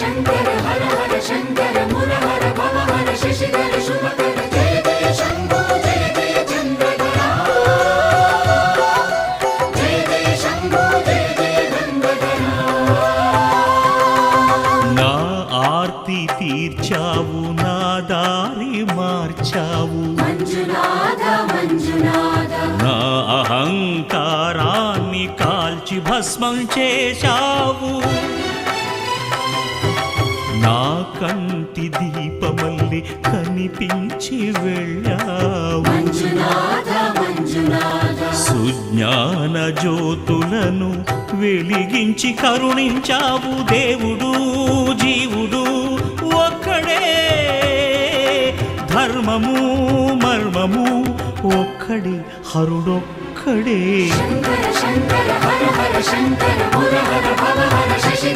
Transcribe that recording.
शंकर हर हर शंकर मुरहर भवहर शशिधर शुभकर जय जय शंभो जय जय चंद्रधरा जय जय शंभो जय जय गंगाधरा నా ఆర్తి తీర్చావు నా దారి మార్చావు मंजुनाथ मंजुनाथ నా అహంకారాన్ని కాల్చి భస్మం చేశావు నా కంటి దీపమల్లి కనిపించి వెళ్ళావు मंजुनाथ मंजुनाथ సుజ్ఞాన జ్యోతులను వెలిగించి కరుణించావు దేవుడు జీవుడు ఒక్కడే ధర్మము మర్మము ఒక్కడే హరుడొక్కడే शंकर शंकर हर हर शंकर मुरहर भवहर शशि